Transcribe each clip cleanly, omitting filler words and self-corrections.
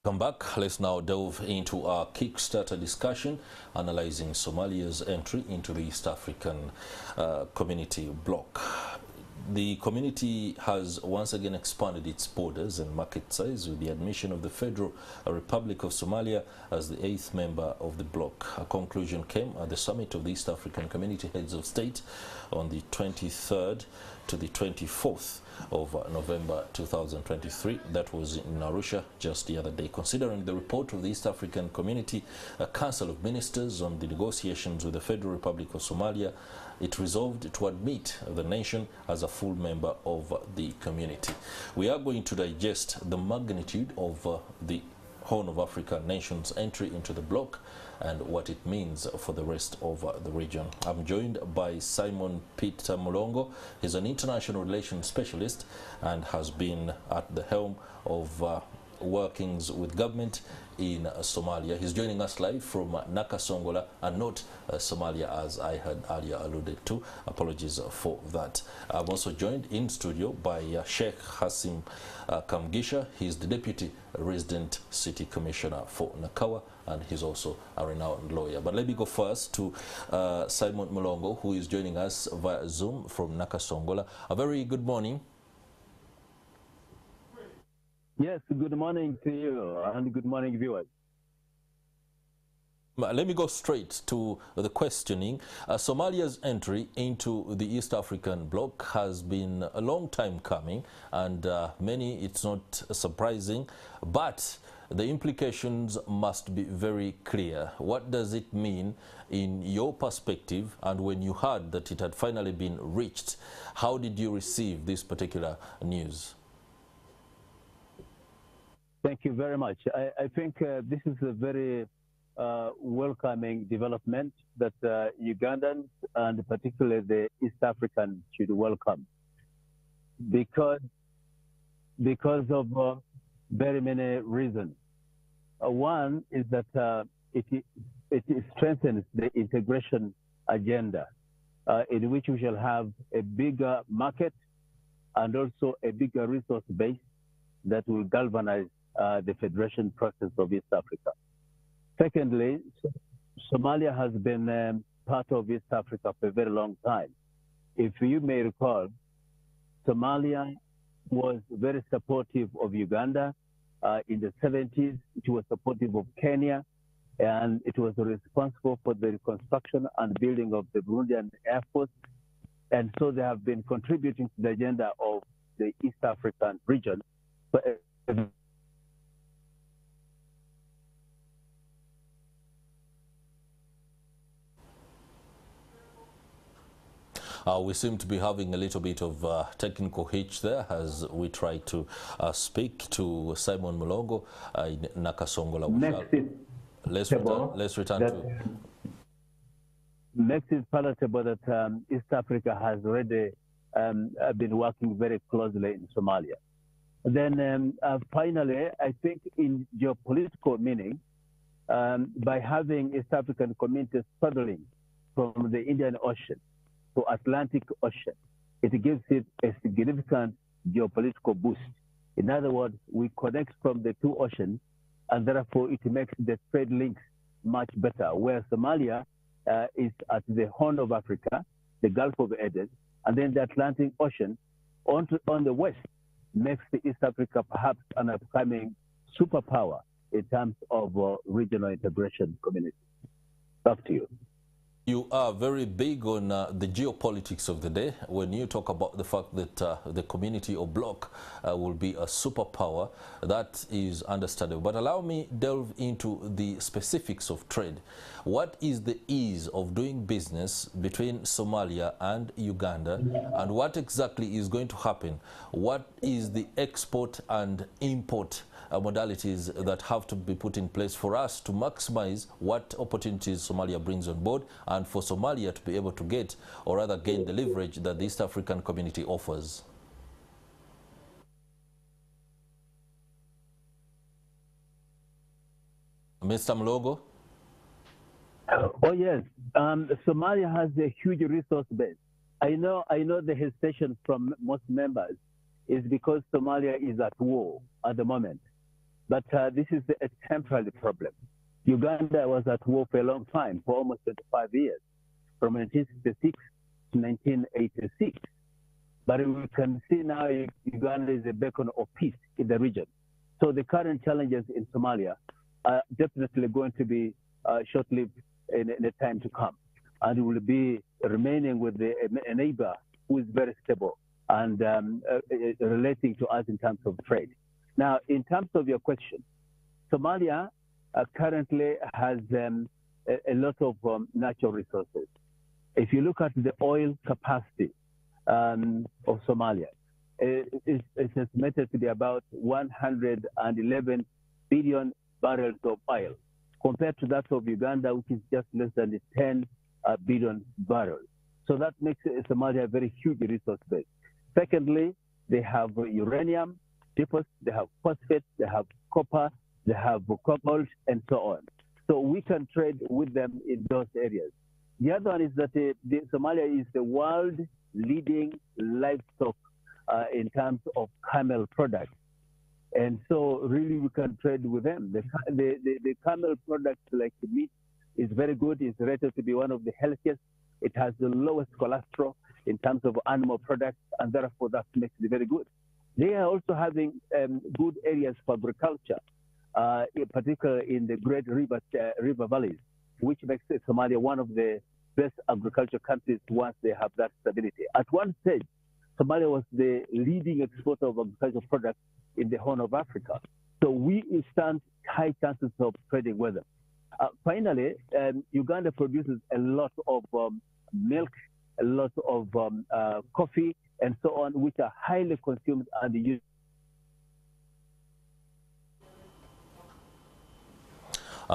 Come back. Let's now delve into our Kickstarter discussion, analyzing Somalia's entry into the East African Community bloc. The community has once again expanded its borders and market size with the admission of the Federal Republic of Somalia as the 8th member of the bloc. A conclusion came at the summit of the East African Community Heads of State on the 23rd to the 24th of November 2023. That was in Arusha just the other day. Considering the report of the East African Community Council of Ministers on the negotiations with the Federal Republic of Somalia, it resolved to admit the nation as a full member of the community. We are going to digest the magnitude of the Horn of Africa nations' entry into the bloc and what it means for the rest of the region. I'm joined by Simon Peter Mulongo. He's an international relations specialist and has been at the helm of workings with government in Somalia. He's joining us live from Nakawa and not Somalia, as I had earlier alluded to. Apologies for that. I'm also joined in studio by Sheikh Kassim Kamugisha. He's the Deputy Resident City Commissioner for Nakawa, and he's also a renowned lawyer. But let me go first to Simon Mulongo, who is joining us via Zoom from Nakawa. A very good morning. Yes, good morning to you and good morning, viewers. Let me go straight to the questioning. Somalia's entry into the East African bloc has been a long time coming, and many, it's not surprising, but the implications must be very clear. What does it mean in your perspective? And when you heard that it had finally been reached, how did you receive this particular news? Thank you very much. I think this is a very welcoming development that Ugandans and particularly the East Africans should welcome, because of very many reasons. One is that it strengthens the integration agenda in which we shall have a bigger market and also a bigger resource base that will galvanize the federation process of East Africa. Secondly, Somalia has been part of East Africa for a very long time. If you may recall, Somalia was very supportive of Uganda in the 70s. It was supportive of Kenya, and it was responsible for the reconstruction and building of the Burundian Air Force. And so they have been contributing to the agenda of the East African region. We seem to be having a little bit of technical hitch there as we try to speak to Simon Mulongo in Nakasongola. Let's return to... Next is palatable that East Africa has already been working very closely in Somalia. Then finally, I think in geopolitical meaning, by having East African communities straddling from the Indian Ocean to Atlantic Ocean, it gives it a significant geopolitical boost. In other words, we connect from the two oceans, and therefore it makes the trade links much better, where Somalia is at the Horn of Africa, the Gulf of Aden, and then the Atlantic Ocean on the west makes the East Africa perhaps an upcoming superpower in terms of regional integration community. Back to you. You are very big on the geopolitics of the day when you talk about the fact that the community or bloc will be a superpower. That is understandable. But allow me delve into the specifics of trade. What is the ease of doing business between Somalia and Uganda, and what exactly is going to happen? What is the export and import modalities that have to be put in place for us to maximize what opportunities Somalia brings on board, and for Somalia to be able to get, or rather gain, the leverage that the East African community offers? Mr. Mulongo? Oh yes, Somalia has a huge resource base. I know the hesitation from most members is because Somalia is at war at the moment. But this is a temporary problem. Uganda was at war for a long time, for almost 25 years, from 1966 to 1986. But we can see now Uganda is a beacon of peace in the region. So the current challenges in Somalia are definitely going to be short-lived in the time to come. And will be remaining with a neighbor who is very stable and relating to us in terms of trade. Now, in terms of your question, Somalia currently has a lot of natural resources. If you look at the oil capacity of Somalia, it's estimated to be about 111 billion barrels of oil, compared to that of Uganda, which is just less than 10 billion barrels. So that makes Somalia a very huge resource base. Secondly, they have uranium deposits, they have phosphate, they have copper, they have cobalt, and so on. So we can trade with them in those areas. The other one is that Somalia is the world leading livestock in terms of camel products. And so really we can trade with them. The camel products like the meat is very good. It's rated to be one of the healthiest. It has the lowest cholesterol in terms of animal products, and therefore that makes it very good. They are also having good areas for agriculture, in particular in the great river valleys, which makes Somalia one of the best agricultural countries once they have that stability. At one stage, Somalia was the leading exporter of agricultural products in the Horn of Africa. So we stand high chances of trading with them. Finally, Uganda produces a lot of milk, a lot of coffee, and so on, which are highly consumed and used.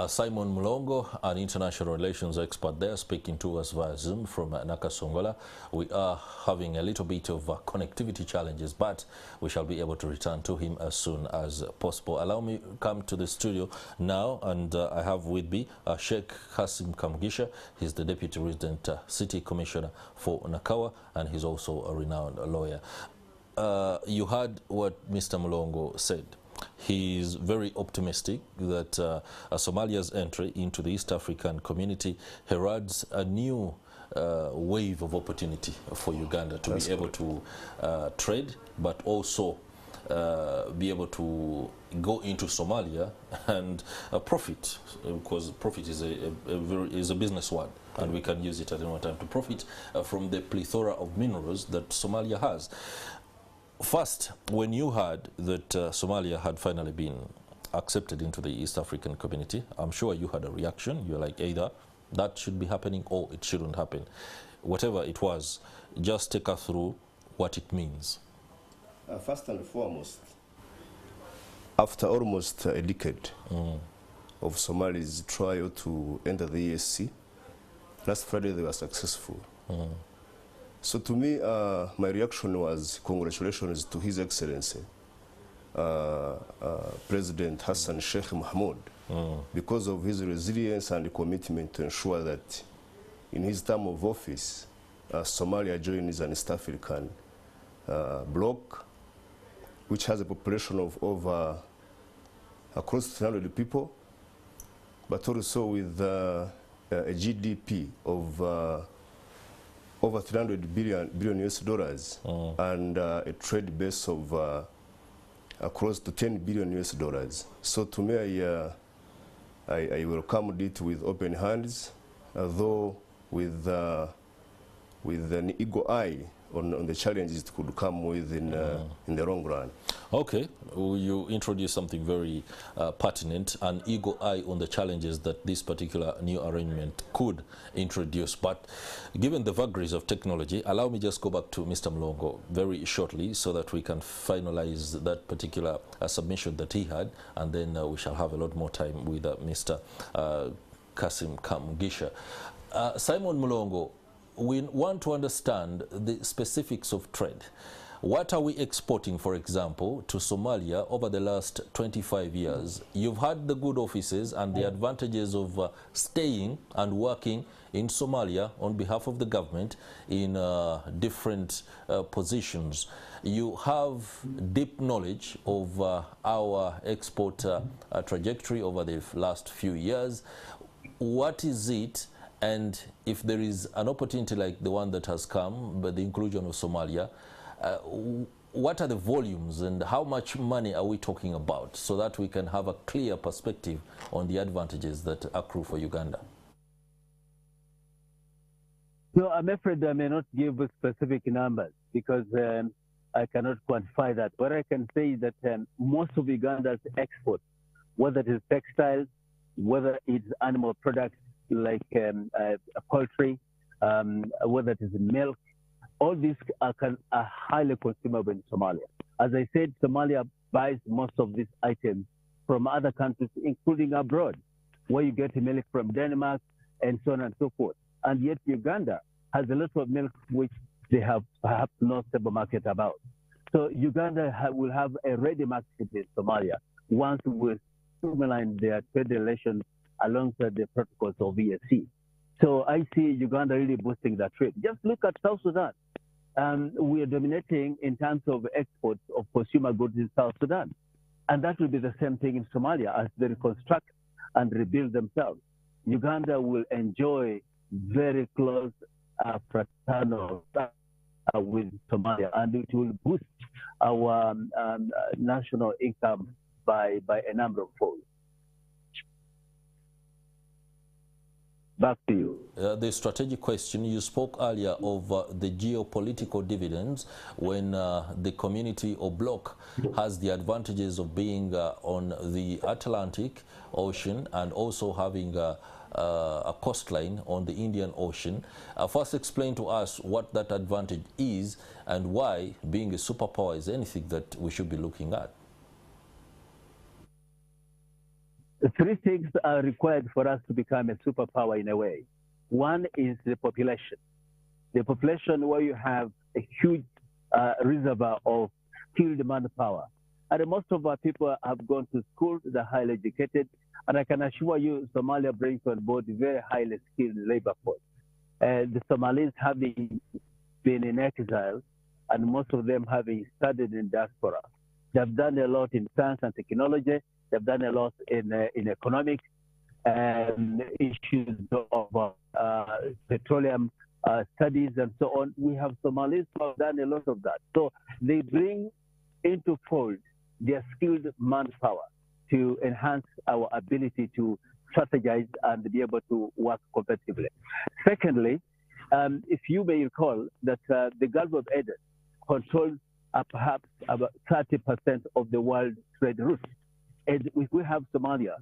Simon Mulongo, an international relations expert there, speaking to us via Zoom from Nakawa. We are having a little bit of connectivity challenges, but we shall be able to return to him as soon as possible. Allow me to come to the studio now, and I have with me Sheikh Kassim Kamugisha. He's the Deputy Resident City Commissioner for Nakawa, and he's also a renowned lawyer. You heard what Mr. Mulongo said. He's very optimistic that Somalia's entry into the East African community heralds a new wave of opportunity for Uganda to be able to trade, but also be able to go into Somalia and profit, because profit is a business word, and we can use it at any time to profit from the plethora of minerals that Somalia has. First, when you heard that Somalia had finally been accepted into the East African community, I'm sure you had a reaction. You're like, either that should be happening or it shouldn't happen. Whatever it was, just take us through what it means. First and foremost, after almost a decade of Somali's trial to enter the EAC, last Friday they were successful. So to me, my reaction was congratulations to His Excellency, President Hassan Sheikh Mohamud, because of his resilience and commitment to ensure that in his term of office, Somalia joins an East African bloc, which has a population of over close to 300 people, but also with a GDP of over 300 billion US dollars and a trade base of close to 10 billion US dollars. So to me, I welcomed it with open hands, though with an eagle eye on the challenges it could come with in the long run. Okay, you introduced something very pertinent, an eagle eye on the challenges that this particular new arrangement could introduce. But given the vagaries of technology, allow me just go back to Mr. Mulongo very shortly so that we can finalize that particular submission that he had, and then we shall have a lot more time with Mr. Kassim Kamugisha. Simon Mulongo, we want to understand the specifics of trade. What are we exporting, for example, to Somalia over the last 25 years? You've had the good offices and the advantages of staying and working in Somalia on behalf of the government in different positions. You have deep knowledge of our export trajectory over the last few years. What is it, and if there is an opportunity like the one that has come, but the inclusion of Somalia, what are the volumes and how much money are we talking about, so that we can have a clear perspective on the advantages that accrue for Uganda? No, I'm afraid I may not give specific numbers because I cannot quantify that. What I can say is that most of Uganda's exports, whether it is textiles, whether it's animal products like poultry, whether it is milk, all these are highly consumable in Somalia. As I said, Somalia buys most of these items from other countries, including abroad, where you get milk from Denmark and so on and so forth. And yet Uganda has a lot of milk which they have perhaps no stable market about. So Uganda will have a ready market in Somalia once we streamline their trade relations alongside the protocols of EAC. So I see Uganda really boosting that trade. Just look at South Sudan. We are dominating in terms of exports of consumer goods in South Sudan. And that will be the same thing in Somalia as they reconstruct and rebuild themselves. Uganda will enjoy very close fraternal with Somalia, and it will boost our national income by a number of folds. Back to you. The strategic question, you spoke earlier of the geopolitical dividends when the community or bloc has the advantages of being on the Atlantic Ocean and also having a coastline on the Indian Ocean. First explain to us what that advantage is and why being a superpower is anything that we should be looking at. Three things are required for us to become a superpower in a way. One is the population. The population where you have a huge reservoir of skilled manpower. And most of our people have gone to school, they're highly educated, and I can assure you Somalia brings on board very highly skilled labor force. The Somalis having been in exile, and most of them having studied in diaspora. They've done a lot in science and technology. They've done a lot in economics and issues of petroleum studies and so on. We have Somalis who have done a lot of that. So they bring into fold their skilled manpower to enhance our ability to strategize and be able to work competitively. Secondly, if you may recall that the Gulf of Aden controls perhaps about 30% of the world trade routes. And we have Somalia,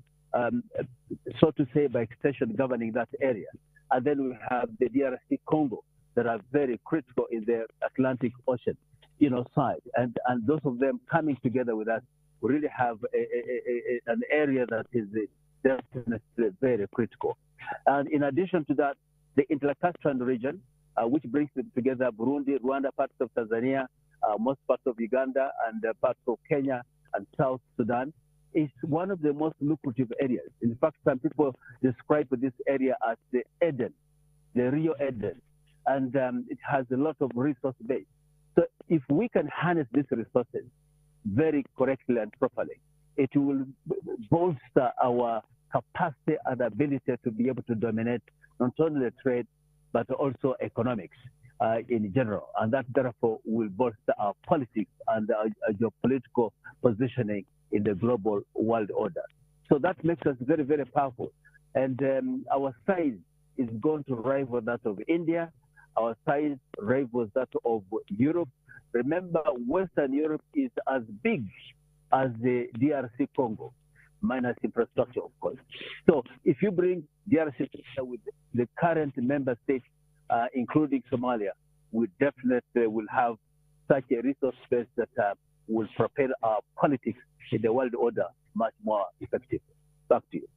so to say, by extension, governing that area. And then we have the DRC Congo that are very critical in the Atlantic Ocean, side. And those of them coming together with us, we really have an area that is definitely very critical. And in addition to that, the Intercaspian region, which brings together Burundi, Rwanda, parts of Tanzania, most parts of Uganda, and parts of Kenya and South Sudan, is one of the most lucrative areas. In fact, some people describe this area as the Eden, the Rio Eden, and it has a lot of resource base. So if we can harness these resources very correctly and properly, it will bolster our capacity and ability to be able to dominate not only the trade, but also economics in general. And that therefore will bolster our politics and our geopolitical positioning in the global world order. So that makes us very, very powerful. And our size is going to rival that of India. Our size rivals that of Europe. Remember, Western Europe is as big as the DRC Congo, minus infrastructure, of course. So if you bring DRC with the current member states, including Somalia, we definitely will have such a resource base that will propel our politics in the world order much more effectively. Back to you.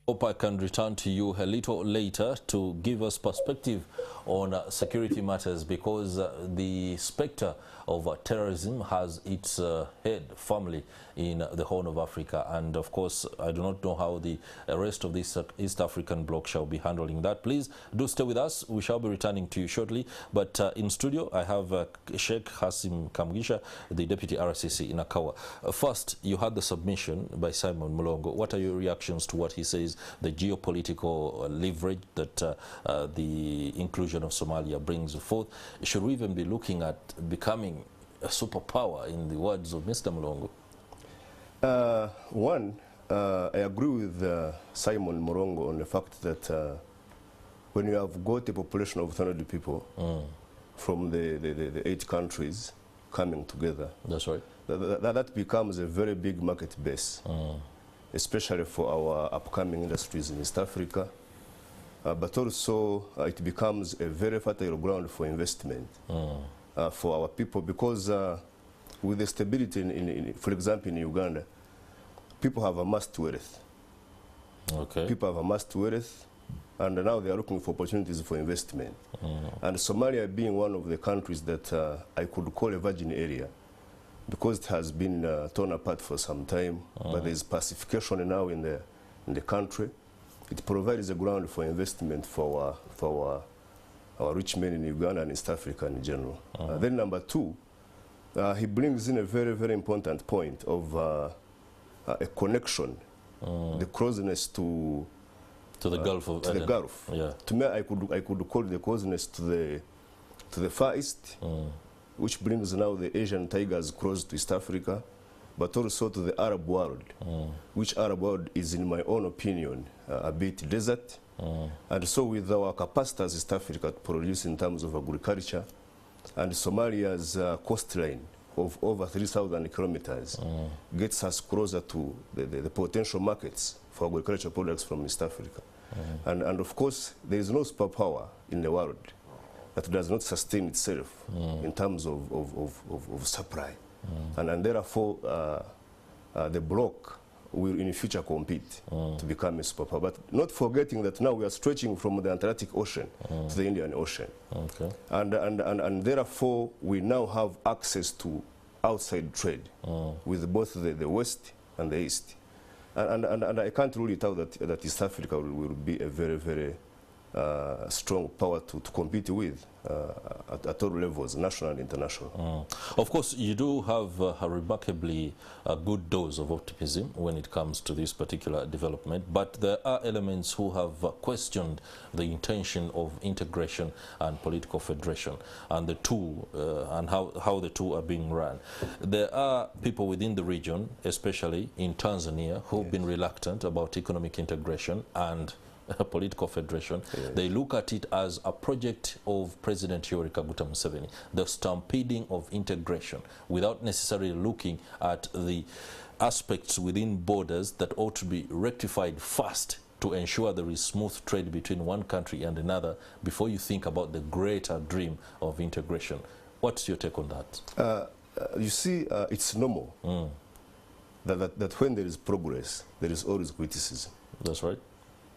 Hope I can return to you a little later to give us perspective on security matters, because the specter of terrorism has its head firmly in the Horn of Africa, and of course I do not know how the rest of this East African bloc shall be handling that. Please do stay with us. We shall be returning to you shortly, but in studio I have Sheikh Kassim Kamugisha, the Deputy RCC in Nakawa. First, you had the submission by Simon Mulongo. What are your reactions to what he says, the geopolitical leverage that the inclusion of Somalia brings forth? Should we even be looking at becoming a superpower, in the words of Mr. Mulongo? I agree with Simon Mulongo on the fact that when you have got a population of 100 people from the 8 countries coming together, that's right, that becomes a very big market base, especially for our upcoming industries in East Africa. But also it becomes a very fertile ground for investment for our people, because with the stability, for example, in Uganda, people have amassed wealth. Okay. People have amassed wealth, and now they are looking for opportunities for investment. And Somalia being one of the countries that I could call a virgin area, because it has been torn apart for some time, but there is pacification now in the country. It provides a ground for investment for our rich men in Uganda and East Africa in general. Then number 2, he brings in a very, very important point of a connection, the closeness to the Gulf of the Gulf. Yeah. To me, I could call the closeness to the Far East, which brings now the Asian tigers close to East Africa, but also to the Arab world, which Arab world is, in my own opinion, a bit desert. And so with our capacity as East Africa to produce in terms of agriculture, and Somalia's coastline of over 3,000 kilometers gets us closer to the potential markets for agricultural products from East Africa. And of course, there is no superpower in the world that does not sustain itself in terms of supply. And therefore, the bloc will in the future compete to become a superpower. But not forgetting that now we are stretching from the Atlantic Ocean to the Indian Ocean. Okay. And therefore, we now have access to outside trade with both the West and the East. And I can't rule it out that East Africa will be a very, very strong power to compete with at all levels, national and international. Of course, you do have a remarkably good dose of optimism when it comes to this particular development, but there are elements who have questioned the intention of integration and political federation, and the two, and how the two are being run. There are people within the region, especially in Tanzania, who've been reluctant about economic integration and political federation. They look at it as a project of President Yoweri Kaguta Museveni, the stampeding of integration, without necessarily looking at the aspects within borders that ought to be rectified first to ensure there is smooth trade between one country and another before you think about the greater dream of integration. What's your take on that? You see, it's normal that when there is progress, there is always criticism. That's right.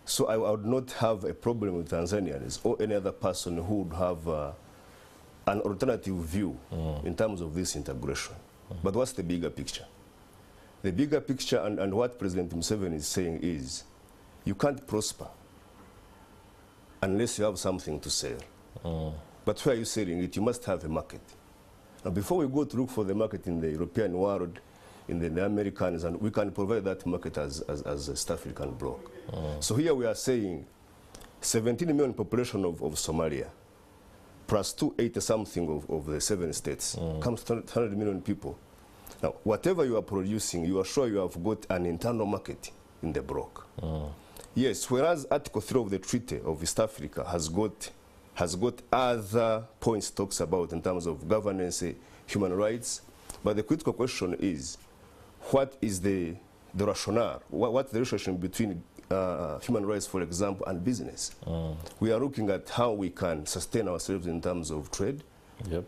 So I would not have a problem with Tanzanians or any other person who would have an alternative view in terms of this integration. But what's the bigger picture? The bigger picture, and what President Museveni is saying is, you can't prosper unless you have something to sell. But where are you selling it? You must have a market. Now, before we go to look for the market in the European world, in the Americans, and we can provide that market as a East African bloc. So here we are saying 17 million population of Somalia, plus 280-something of the 7 states, comes to 100 million people. Now, whatever you are producing, you are sure you have got an internal market in the bloc. Yes, whereas Article 3 of the Treaty of East Africa has got other points talks about in terms of governance, human rights, but the critical question is, what is the rationale? What's the relationship between human rights, for example, and business? We are looking at how we can sustain ourselves in terms of trade,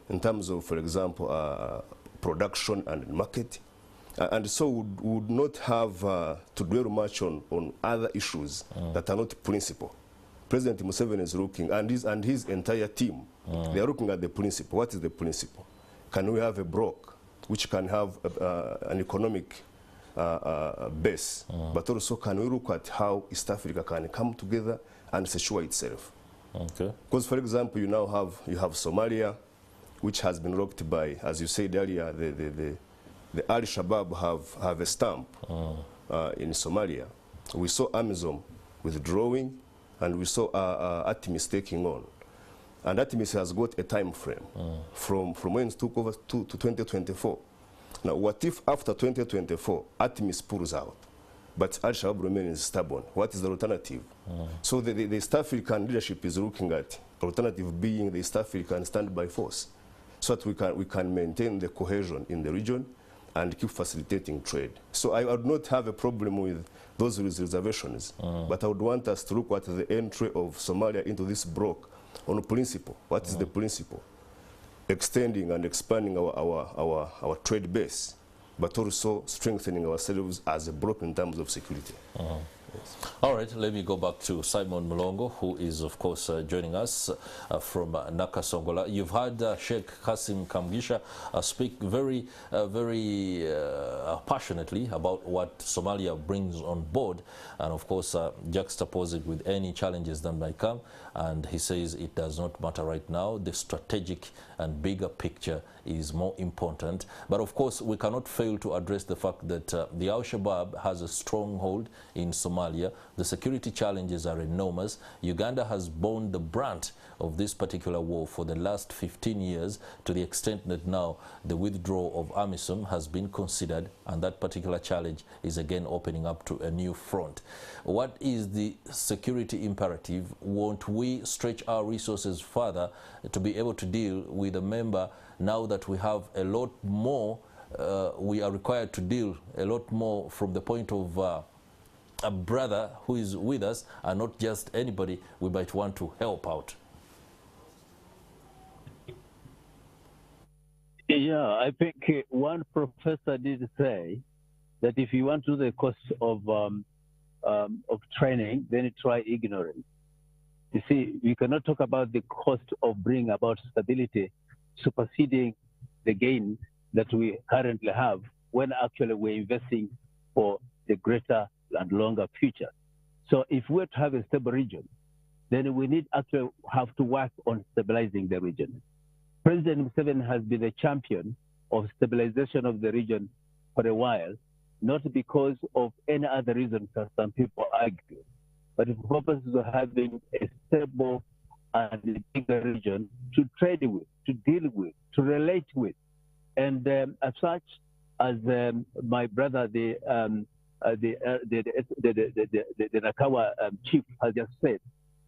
in terms of, for example, production and market. And so would not have to dwell much on other issues that are not principle. President Museveni is looking, and his entire team, they are looking at the principle. What is the principle? Can we have a bloc which can have an economic base, but also can we look at how East Africa can come together and secure itself? Okay. Because, for example, you have Somalia, which has been rocked by, as you said earlier, the Al-Shabaab have a stamp in Somalia. We saw AMISOM withdrawing, and we saw ATMIS taking on. And ATMIS has got a time frame from when it took over to 2024. Now, what if after 2024, ATMIS pulls out, but Al-Shabaab remains stubborn? What is the alternative? So the East African leadership is looking at alternative being the East African standby force, so that we can maintain the cohesion in the region and keep facilitating trade. So I would not have a problem with those reservations, but I would want us to look at the entry of Somalia into this bloc on principle. What is the principle? Extending and expanding our trade base, but also strengthening ourselves as a bloc in terms of security. Yes. All right, let me go back to Simon Mulongo, who is, of course, joining us from Nakawa. You've heard Sheikh Kassim Kamugisha speak very passionately about what Somalia brings on board, and, of course, juxtapose it with any challenges that might come. And he says it does not matter right now. The strategic and bigger picture is more important. But, of course, we cannot fail to address the fact that the Al-Shabaab has a stronghold in Somalia. The security challenges are enormous. Uganda has borne the brunt of this particular war for the last 15 years, to the extent that now the withdrawal of AMISOM has been considered, and that particular challenge is again opening up to a new front. What is the security imperative? Won't we stretch our resources further to be able to deal with a member now that we have a lot more? We are required to deal a lot more from the point of a brother who is with us, and not just anybody we might want to help out. Yeah, I think one professor did say that if you want to do the cost of training, then you try ignorance. You see, we cannot talk about the cost of bringing about stability superseding the gain that we currently have, when actually we're investing for the greater and longer future. So if we're to have a stable region, then we need actually have to work on stabilizing the region. President Museveni has been a champion of stabilization of the region for a while, not because of any other reason, as some people argue, but for purposes of having a stable and bigger region to trade with, to deal with, to relate with. And as such, as my brother, the Nakawa chief has just said,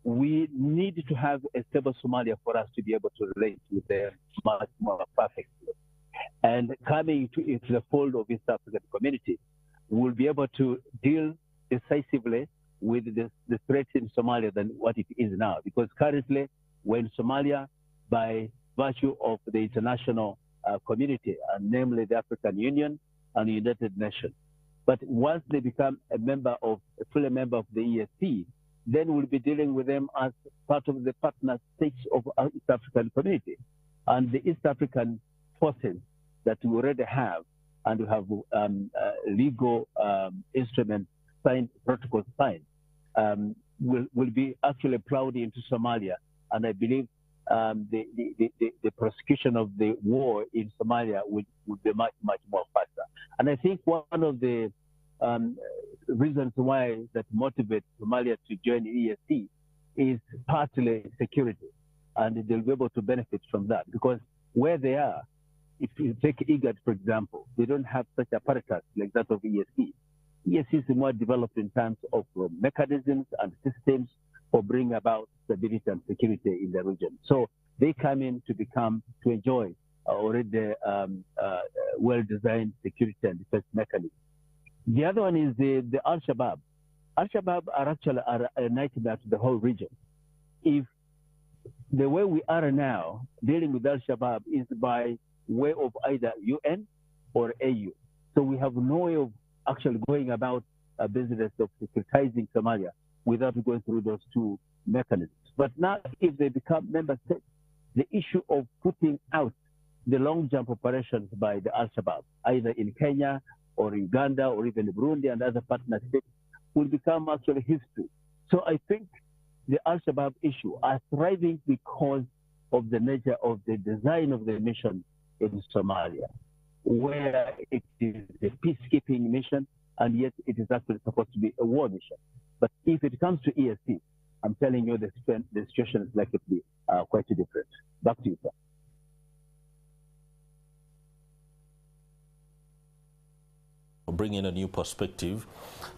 we need to have a stable Somalia for us to be able to relate with them much more perfectly. And coming into the fold of East African community, we'll be able to deal decisively with the threat in Somalia than what it is now. Because currently, we're in Somalia by virtue of the international community, and namely the African Union and the United Nations. But once they become a fully member of the EAC, then we'll be dealing with them as part of the partner states of our East African community. And the East African forces that we already have, and we have legal instruments signed, protocols signed, will be actually plowed into Somalia. And I believe the prosecution of the war in Somalia would be much, much more faster. And I think one of the reasons why that motivates Somalia to join the EAC is partly security, and they'll be able to benefit from that, because where they are, if you take IGAD, for example, they don't have such apparatus like that of EAC. EAC is more developed in terms of mechanisms and systems for bringing about stability and security in the region. So they come in to enjoy already well-designed security and defense mechanisms. The other one is the Al-Shabaab. Al-Shabaab are actually a nightmare to the whole region. If the way we are now dealing with Al-Shabaab is by way of either UN or AU. So we have no way of actually going about a business of securitizing Somalia without going through those two mechanisms. But now, if they become member states, the issue of putting out the long jump operations by the Al-Shabaab, either in Kenya or Uganda or even Burundi and other partner states, will become actually history. So I think the Al-Shabaab issue are thriving because of the nature of the design of the mission in Somalia, where it is a peacekeeping mission, and yet it is actually supposed to be a war mission. But if it comes to EAC, I'm telling you the situation is likely to be quite different. Back to you, sir. Bring in a new perspective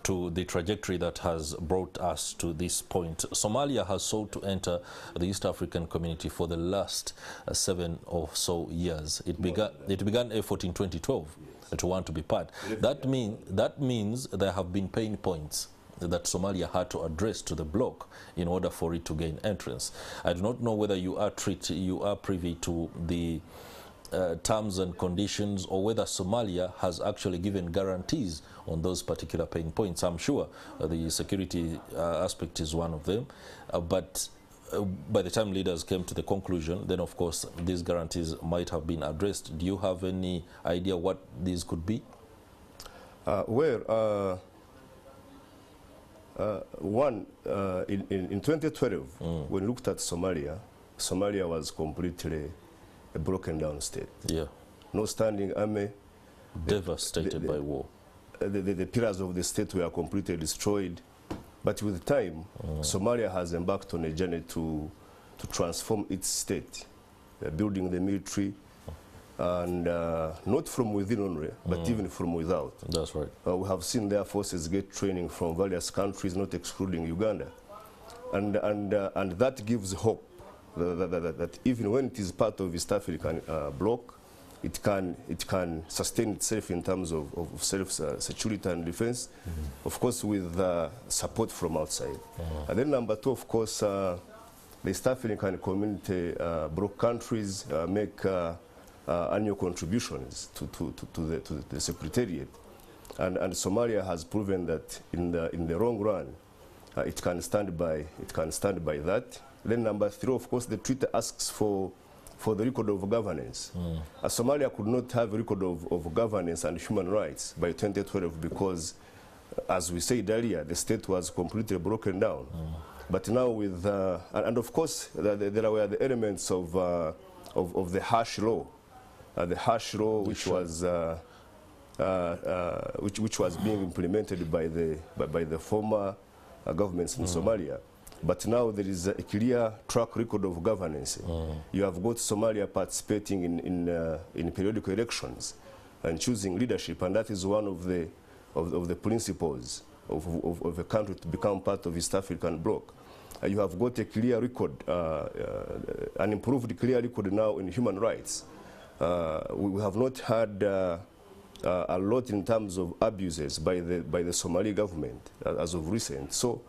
to the trajectory that has brought us to this point. Somalia has sought to enter the East African community for the last 7 or so years. It began effort in 2012 to want to be part. That means there have been pain points that Somalia had to address to the bloc in order for it to gain entrance. I do not know whether you are privy to the terms and conditions, or whether Somalia has actually given guarantees on those particular pain points. I'm sure the security aspect is one of them, but by the time leaders came to the conclusion, then of course these guarantees might have been addressed. Do you have any idea what these could be? In 2012, when we looked at Somalia, Somalia was completely a broken down state. Yeah. No standing army. Devastated by war. The pillars of the state were completely destroyed. But with time, Somalia has embarked on a journey to transform its state, building the military, and not from within only, but even from without. That's right. We have seen their forces get training from various countries, not excluding Uganda. And that gives hope that even when it is part of East African bloc, it can sustain itself in terms of self-security and defense, of course with support from outside. And then number 2, of course, the East African community bloc countries make annual contributions to the Secretariat. And Somalia has proven that in the long run, it can stand by that. Then number 3, of course, the treaty asks for the record of governance. Somalia could not have a record of governance and human rights by 2012 because, as we said earlier, the state was completely broken down. But now with, and of course, there were the elements of the harsh law, which was being implemented by the former governments in Somalia. But now there is a clear track record of governance. You have got Somalia participating in periodic elections and choosing leadership, and that is one of the principles of a country to become part of East African bloc. You have got a clear record, an improved clear record now in human rights. We have not had a lot in terms of abuses by the Somali government as of recent. So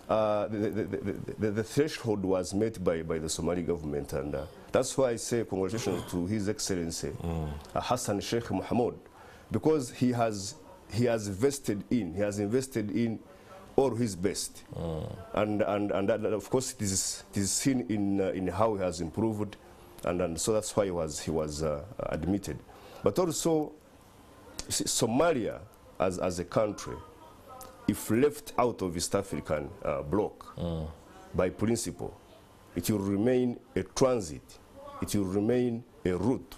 the threshold was met by the Somali government, and that's why I say congratulations to His Excellency Hassan Sheikh Mohamud, because he has invested in all his best, and that, of course it is seen in how he has improved, and so that's why he was admitted. But also Somalia as a country, if left out of East African bloc, by principle, it will remain a transit, it will remain a route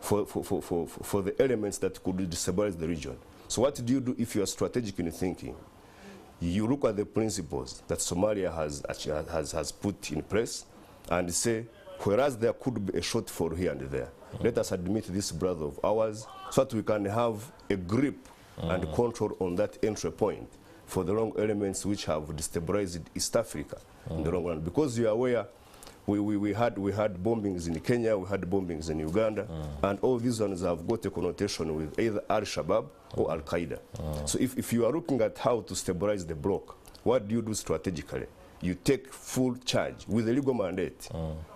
for the elements that could destabilize the region. So what do you do if you are strategic in thinking? You look at the principles that Somalia has put in place and say, whereas there could be a shortfall here and there, let us admit this brother of ours so that we can have a grip and control on that entry point for the wrong elements which have destabilized East Africa in the long run. Because you are aware, we had bombings in Kenya, we had bombings in Uganda, and all these ones have got a connotation with either Al-Shabaab or Al-Qaeda. So if you are looking at how to stabilize the bloc, what do you do strategically? You take full charge with the legal mandate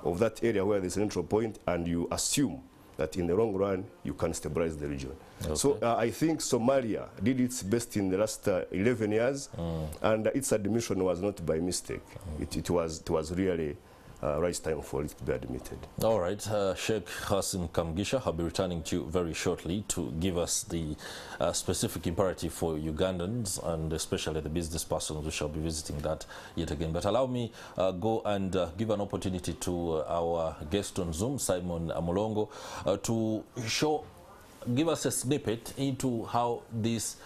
of that area where there's an entry point, and you assume that in the long run you can stabilize the region. Okay. So I think Somalia did its best in the last 11 years, and its admission was not by mistake. It was really right time for it to be admitted. All right, Sheikh Kassim Kamugisha, I'll be returning to you very shortly to give us the specific imperative for Ugandans and especially the business persons. We shall be visiting that yet again. But allow me go and give an opportunity to our guest on Zoom, Simon Mulongo, to give us a snippet into how this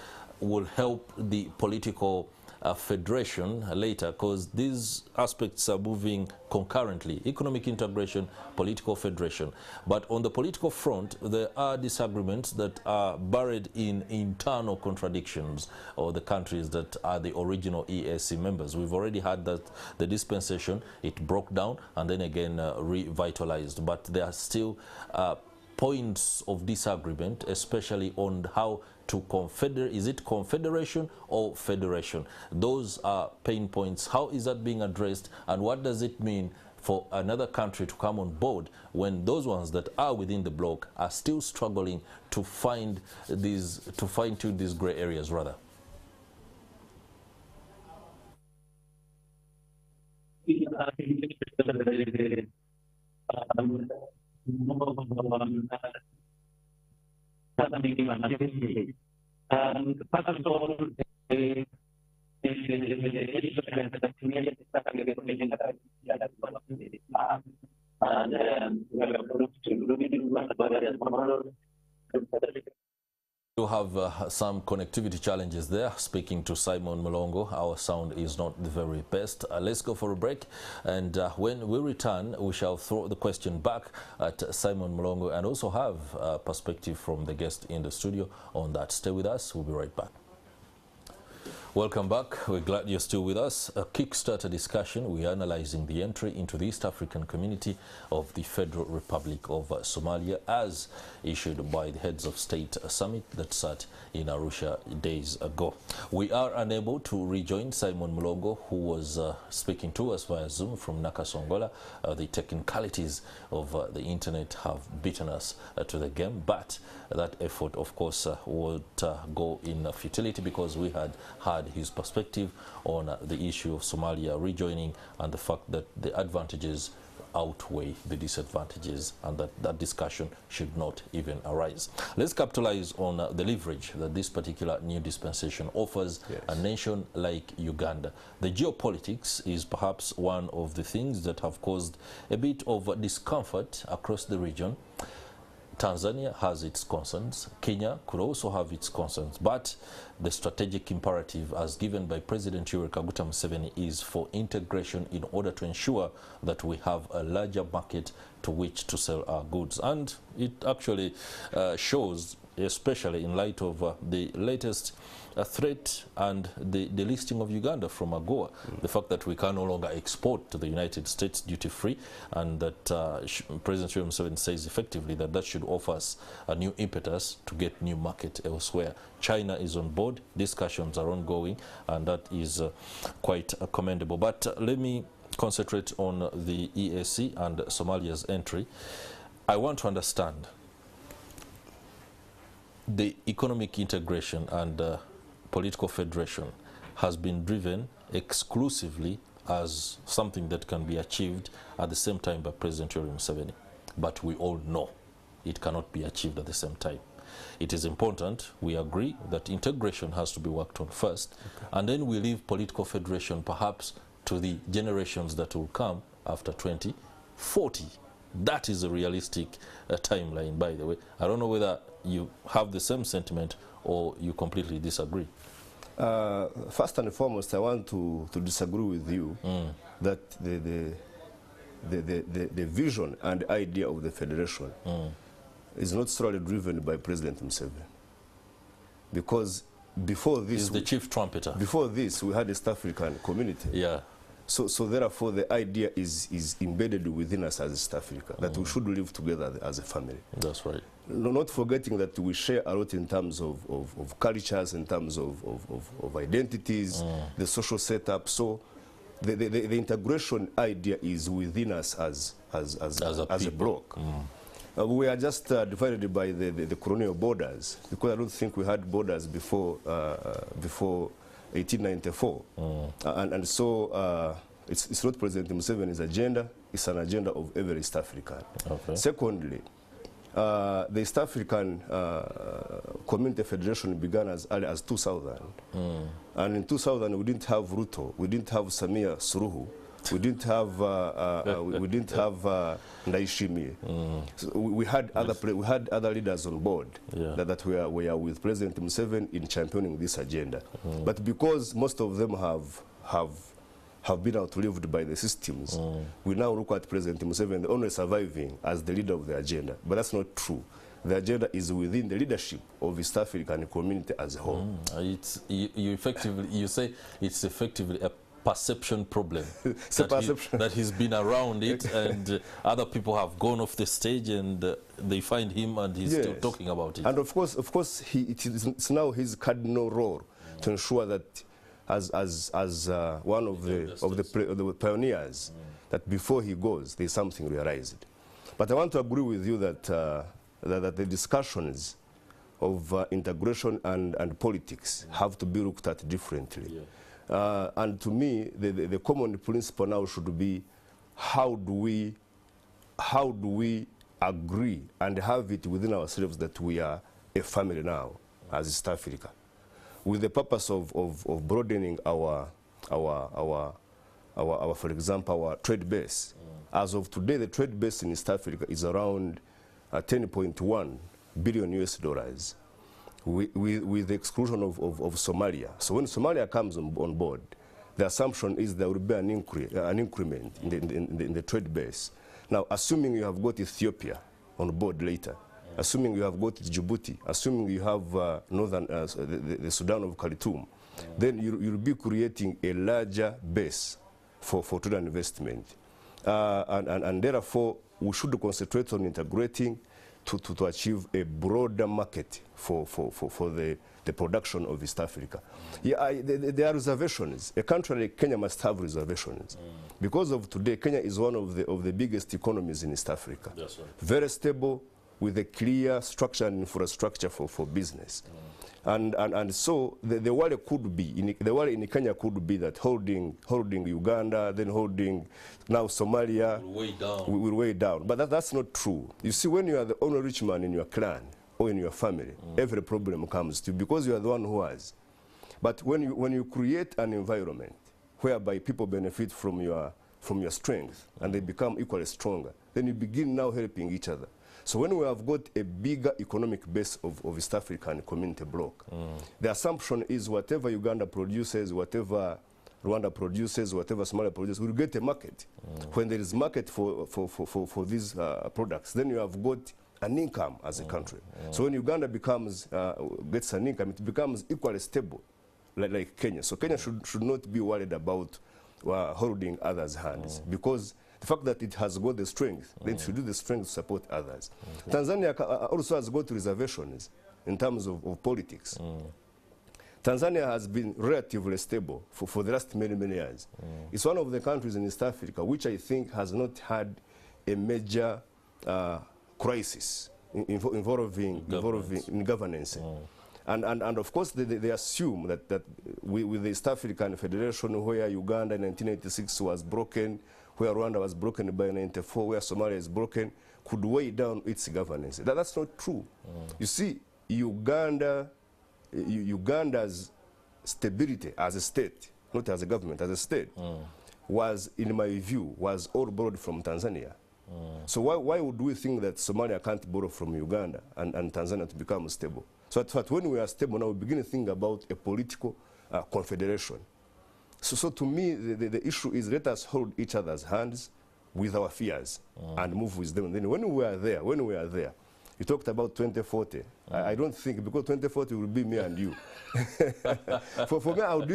will help the political federation later, because these aspects are moving concurrently: economic integration, political federation. But on the political front, there are disagreements that are buried in internal contradictions of the countries that are the original EAC members. We've already had that the dispensation, it broke down and then again revitalized, but there are still points of disagreement, especially on how to confederate. Is it confederation or federation? Those are pain points. How is that being addressed, and what does it mean for another country to come on board when those ones that are within the bloc are still struggling to find these, to fine-tune these gray areas rather? You have some connectivity challenges there. Speaking to Simon Mulongo, our sound is not the very best. Let's go for a break, and when we return, we shall throw the question back at Simon Mulongo and also have a perspective from the guest in the studio on that. Stay with us. We'll be right back. Welcome back. We're glad you're still with us. A Kickstarter discussion. We are analyzing the entry into the East African community of the Federal Republic of Somalia as issued by the heads of state summit that sat in Arusha days ago. We are unable to rejoin Simon Mulongo, who was speaking to us via Zoom from Nakawa. The technicalities of the internet have beaten us to the game, but that effort, of course, would go in futility because we had his perspective on the issue of Somalia rejoining and the fact that the advantages outweigh the disadvantages, and that discussion should not even arise. Let's capitalize on the leverage that this particular new dispensation offers a nation like Uganda. The geopolitics is perhaps one of the things that have caused a bit of discomfort across the region. Tanzania has its concerns. Kenya could also have its concerns. But the strategic imperative as given by President Yoweri Kaguta Museveni is for integration in order to ensure that we have a larger market to which to sell our goods. And it actually shows, especially in light of the latest threat and the listing of Uganda from AGOA, the fact that we can no longer export to the United States duty-free, and that President Yoweri Museveni says effectively that that should offer us a new impetus to get new market elsewhere. China is on board, discussions are ongoing, and that is quite commendable. But let me concentrate on the EAC and Somalia's entry. I want to understand the economic integration and political federation has been driven exclusively as something that can be achieved at the same time by President Yoweri Museveni. But we all know it cannot be achieved at the same time. It is important, we agree, that integration has to be worked on first, and then we leave political federation perhaps to the generations that will come after 2040. That is a realistic timeline, by the way. I don't know whether you have the same sentiment or you completely disagree. First and foremost, I want to disagree with you that the vision and idea of the federation is not solely driven by President Museveni. Because before this... He's the chief trumpeter. Before this, we had East African community. Yeah. So therefore, the idea is embedded within us as East Africa, that we should live together as a family. That's right. Not forgetting that we share a lot in terms of cultures, in terms of identities, the social setup. So the integration idea is within us as a bloc. We are just divided by the colonial borders, because I don't think we had borders before 1894. And so it's not President Museveni's agenda, it's an agenda of every East African. Okay. Secondly, the East African Community Federation began as early as 2000. And in 2000 we didn't have Ruto, we didn't have Samia Suluhu, we didn't have Ndaishimie. So we had other leaders on board that were with President Museveni in championing this agenda. But because most of them have been outlived by the systems, we now look at President Museveni only surviving as the leader of the agenda. But that's not true. The agenda is within the leadership of East African community as a whole. You say it's effectively a perception problem. That he's been around it, and other people have gone off the stage, and they find him, and he's still talking about it. And of course, it's now his cardinal role to ensure that, as one of the pioneers, that before he goes, there's something realized. But I want to agree with you that that the discussions of integration and politics have to be looked at differently. And to me, the common principle now should be, how do we agree and have it within ourselves that we are a family now as East Africa, with the purpose of broadening our for example, our trade base. As of today, the trade base in East Africa is around $10.1 billion US, with the exclusion of Somalia. So when Somalia comes on board, the assumption is there will be an increment in the trade base. Now, assuming you have got Ethiopia on board later, assuming you have got Djibouti, assuming you have the Sudan of Khartoum, then you'll be creating a larger base for trade and investment. And therefore, we should concentrate on integrating to achieve a broader market for the production of East Africa. There are reservations. A country like Kenya must have reservations. Because of today, Kenya is one of the biggest economies in East Africa. That's right. Very stable, with a clear structure and infrastructure for business. And so the worry could be, the worry in Kenya could be that holding Uganda, then holding now Somalia will weigh down. But that's not true. You see, when you are the only rich man in your clan or in your family, every problem comes to you because you are the one who has. But when you create an environment whereby people benefit from your strength and they become equally stronger, then you begin now helping each other. So when we have got a bigger economic base of East African community bloc, the assumption is whatever Uganda produces, whatever Rwanda produces, whatever Somalia produces, will get a market. When there is market for these products, then you have got an income as a country. So when Uganda gets an income, it becomes equally stable, like Kenya. So Kenya should not be worried about holding others' hands, because the fact that it has got the strength, then it should do the strength to support others. Tanzania also has got reservations in terms of politics. Tanzania has been relatively stable for the last many years. It's one of the countries in East Africa which I think has not had a major crisis involving governance. And of course they assume that with the East African Federation, where Uganda in 1986 was broken, where Rwanda was broken by 1994, where Somalia is broken, could weigh down its governance. That's not true. You see, Uganda's stability as a state, not as a government, as a state, was, in my view, was all borrowed from Tanzania. So why would we think that Somalia can't borrow from Uganda and Tanzania to become stable? So when we are stable now, we begin to think about a political confederation. So to me, the issue is, let us hold each other's hands with our fears and move with them. And then when we are there, you talked about 2040. I don't think, because 2040 will be me and you. For me, I would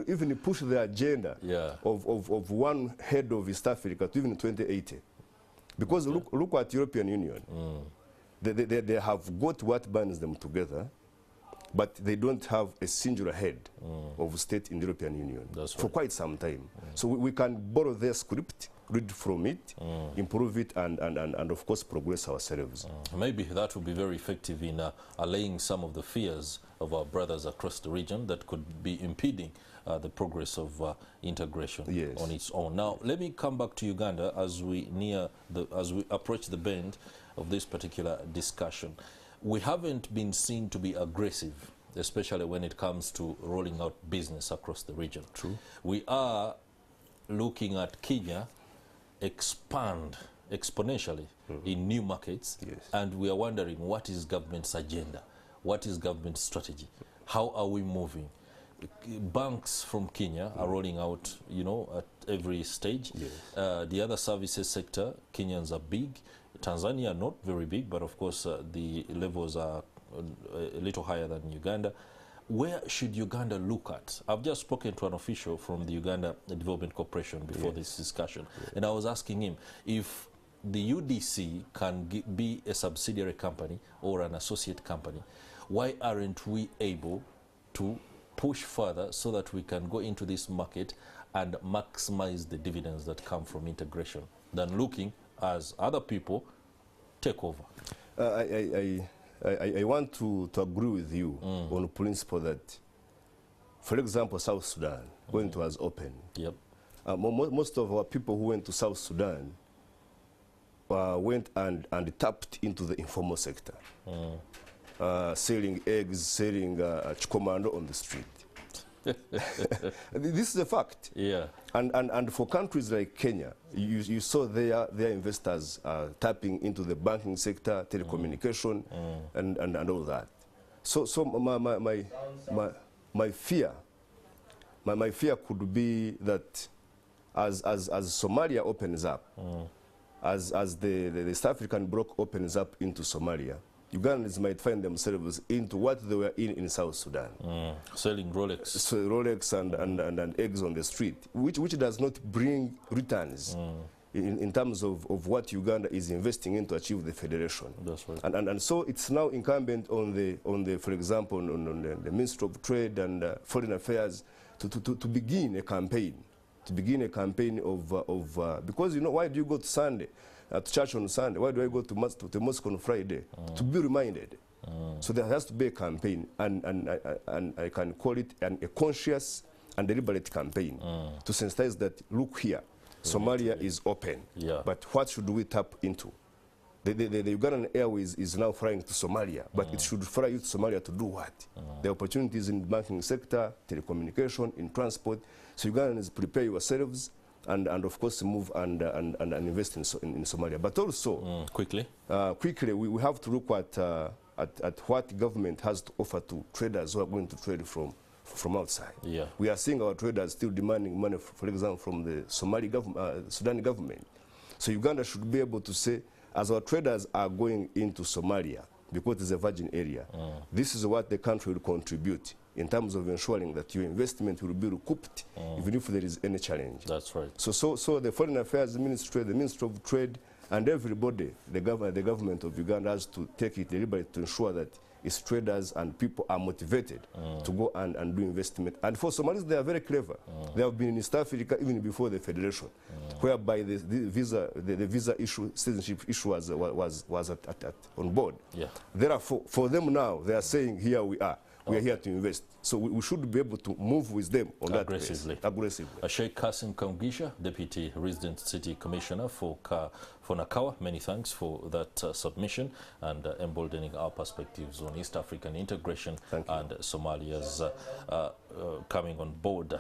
even push the agenda of one head of East Africa to even 2080. Because look at European Union. They have got what binds them together, but they don't have a singular head of state in the European Union for quite some time. So we can borrow their script, read from it, improve it, and of course progress ourselves. Maybe that would be very effective in allaying some of the fears of our brothers across the region that could be impeding the progress of integration on its own. Now, let me come back to Uganda as we approach the bend of this particular discussion. We haven't been seen to be aggressive, especially when it comes to rolling out business across the region. True. We are looking at Kenya expand exponentially in new markets, and we are wondering, what is government's agenda? What is government's strategy? How are we moving? Banks from Kenya are rolling out, you know, at every stage. The other services sector, Kenyans are big. Tanzania not very big, but of course the levels are a little higher than Uganda. Where should Uganda look at? I've just spoken to an official from the Uganda Development Corporation before this discussion, and I was asking him if the UDC can be a subsidiary company or an associate company. Why aren't we able to push further so that we can go into this market and maximize the dividends that come from integration than looking as other people take over? I want to agree with you on the principle that, for example, South Sudan, when it was open, most of our people who went to South Sudan went and tapped into the informal sector, selling eggs, selling chikomando on the street. This is a fact. And for countries like Kenya, you saw their investors tapping into the banking sector, telecommunication, and all that. So my fear could be that as Somalia opens up, as the East African bloc opens up into Somalia, Ugandans might find themselves into what they were in South Sudan. Selling Rolex. So Rolex and eggs on the street, which does not bring returns in terms of what Uganda is investing in to achieve the federation. That's right. And so it's now incumbent on the for example, on the Ministry of Trade and Foreign Affairs to begin a campaign. Of because, you know, why do you go to Sunday? To church on Sunday? Why do I go to mosque on Friday? To be reminded. So there has to be a campaign, and I can call it a conscious and deliberate campaign to sensitize that, look here, Somalia is open, but what should we tap into? The Ugandan Airways is now flying to Somalia, but it should fly to Somalia to do what? The opportunities in the banking sector, telecommunication, in transport. So Ugandans, prepare yourselves, and of course move and invest in Somalia. But also quickly we have to look at what government has to offer to traders who are going to trade from outside. We are seeing our traders still demanding money, for example, from the Sudan government. So Uganda should be able to say, as our traders are going into Somalia, because it's a virgin area, this is what the country will contribute in terms of ensuring that your investment will be recouped, even if there is any challenge. That's right. So the Foreign Affairs Ministry, the Ministry of Trade, and everybody, the government of Uganda has to take it deliberately to ensure that its traders and people are motivated to go and do investment. And for Somalis, they are very clever. They have been in East Africa even before the federation, whereby the visa issue, citizenship issue was on board. Therefore, for them now, they are saying, here we are. We are here to invest. So we should be able to move with them on that aggressively. Sheikh Kassim Kamugisha, Deputy Resident City Commissioner for Nakawa, many thanks for that submission and emboldening our perspectives on East African integration and Somalia's coming on board.